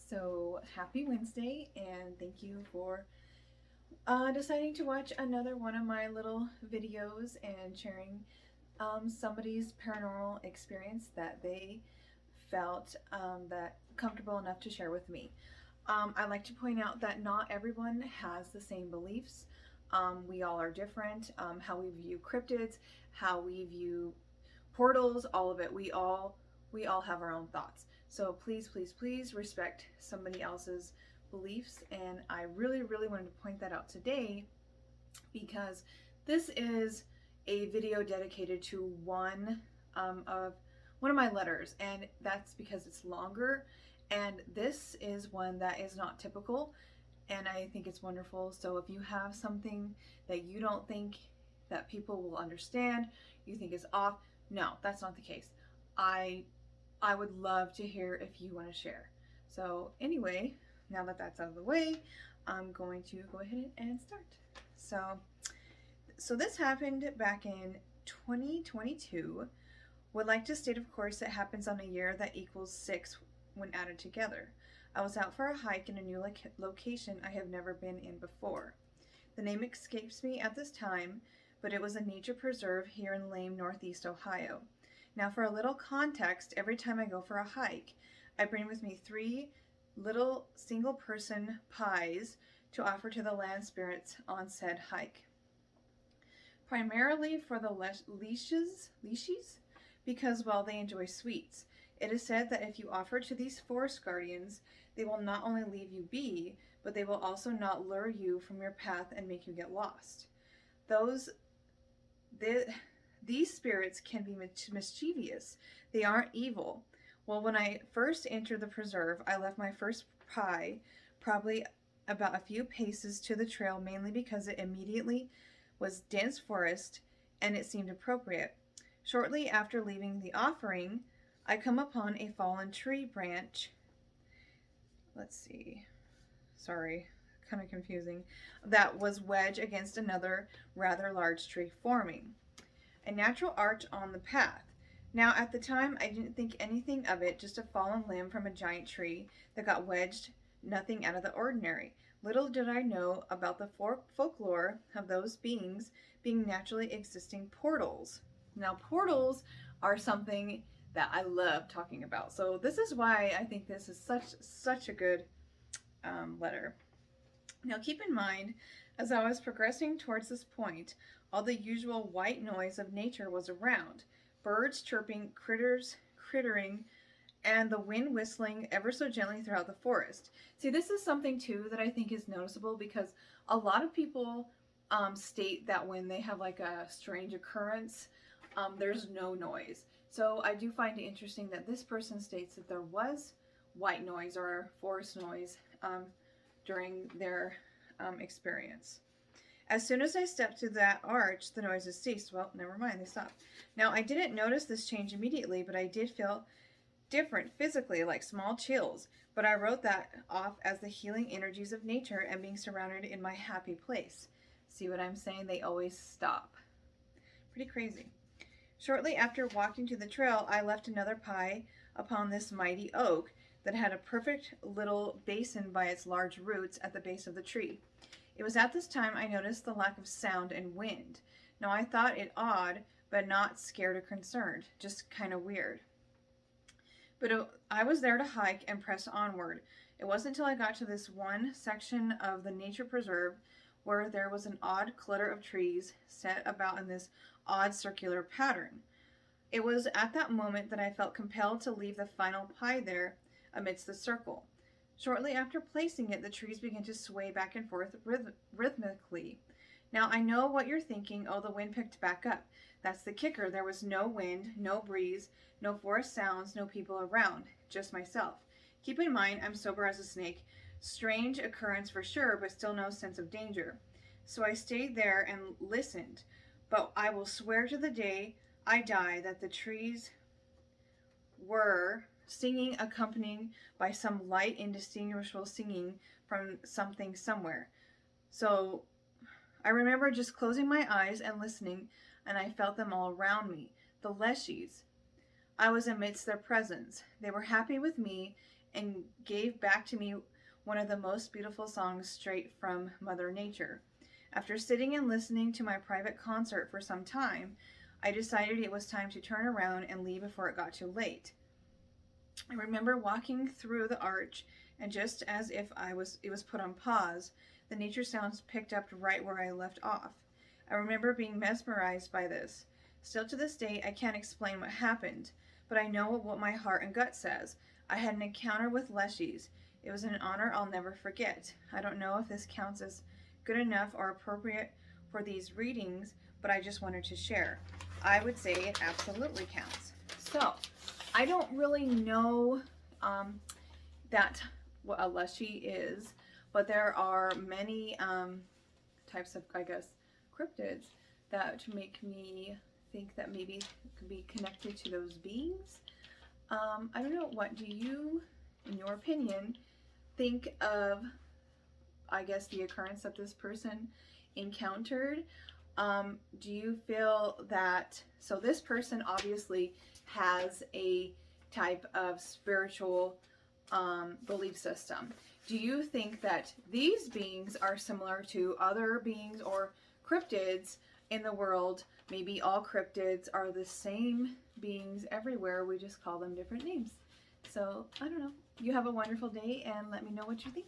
So happy Wednesday, and thank you for deciding to watch another one of my little videos and sharing somebody's paranormal experience that they felt that comfortable enough to share with me. I like to point out that not everyone has the same beliefs. We all are different. How we view cryptids, how we view portals, all of it. We all have our own thoughts. So please, please, please respect somebody else's beliefs. And I really, really wanted to point that out today because this is a video dedicated to one of my letters, and that's because it's longer. And this is one that is not typical, and I think it's wonderful. So if you have something that you don't think that people will understand, you think is off, no, that's not the case. I I would love to hear if you want to share. So anyway, now that that's out of the way, I'm going to go ahead and start. So this happened back in 2022. Would like to state, of course, it happens on a year that equals 6 when added together. I was out for a hike in a new location I have never been in before. The name escapes me at this time, but it was a nature preserve here in Lame, Northeast Ohio. Now, for a little context, every time I go for a hike, I bring with me 3 little single person pies to offer to the land spirits on said hike. Primarily for the Leshies, because, well, they enjoy sweets. It is said that if you offer to these forest guardians, they will not only leave you be, but they will also not lure you from your path and make you get lost. Those These spirits can be mischievous. They aren't evil. Well, when I first entered the preserve, I left my first pie probably about a few paces to the trail, mainly because it immediately was dense forest and it seemed appropriate. Shortly after leaving the offering, I come upon a fallen tree branch. Let's see. Sorry, kind of confusing. That was wedged against another rather large tree, forming a natural arch on the path. Now, at the time, I didn't think anything of it, just a fallen limb from a giant tree that got wedged, nothing out of the ordinary. Little did I know about the folklore of those beings being naturally existing portals. Now, portals are something that I love talking about. So this is why I think this is such a good letter. Now, keep in mind, as I was progressing towards this point, all the usual white noise of nature was around. Birds chirping, critters crittering, and the wind whistling ever so gently throughout the forest. See, this is something too that I think is noticeable because a lot of people state that when they have like a strange occurrence, there's no noise. So I do find it interesting that this person states that there was white noise or forest noise during their experience. As soon as I stepped through that arch, the noises ceased. Well, never mind, they stopped. Now, I didn't notice this change immediately, but I did feel different physically, like small chills. But I wrote that off as the healing energies of nature and being surrounded in my happy place. See what I'm saying? They always stop. Pretty crazy. Shortly after walking to the trail, I left another pie upon this mighty oak that had a perfect little basin by its large roots at the base of the tree. It was at this time I noticed the lack of sound and wind. Now, I thought it odd, but not scared or concerned, just kind of weird. But I was there to hike and press onward. It wasn't until I got to this one section of the nature preserve where there was an odd clutter of trees set about in this odd circular pattern. It was at that moment that I felt compelled to leave the final pie there amidst the circle. Shortly after placing it, the trees began to sway back and forth rhythmically. Now, I know what you're thinking. Oh, the wind picked back up. That's the kicker. There was no wind, no breeze, no forest sounds, no people around, just myself. Keep in mind, I'm sober as a snake. Strange occurrence for sure, but still no sense of danger. So I stayed there and listened. But I will swear to the day I die that the trees were singing, accompanied by some light, indistinguishable singing from something somewhere. So I remember just closing my eyes and listening, and I felt them all around me. The Leshies. I was amidst their presence. They were happy with me, and gave back to me one of the most beautiful songs straight from Mother Nature. After sitting and listening to my private concert for some time, I decided it was time to turn around and leave before it got too late. I remember walking through the arch, and just as if it was put on pause, the nature sounds picked up right where I left off. I remember being mesmerized by this. Still to this day, I can't explain what happened, but I know what my heart and gut says. I had an encounter with Leshies. It was an honor I'll never forget. I don't know if this counts as good enough or appropriate for these readings, but I just wanted to share. I would say it absolutely counts. So, I don't really know that what a Leshie is, but there are many types of, I guess, cryptids that make me think that maybe it could be connected to those beings. I don't know, what do you, in your opinion, think of, I guess, the occurrence that this person encountered? Do you feel that, so this person obviously has a type of spiritual belief system. Do you think that these beings are similar to other beings or cryptids in the world? Maybe all cryptids are the same beings everywhere, we just call them different names. So, I don't know. You have a wonderful day, and let me know what you think.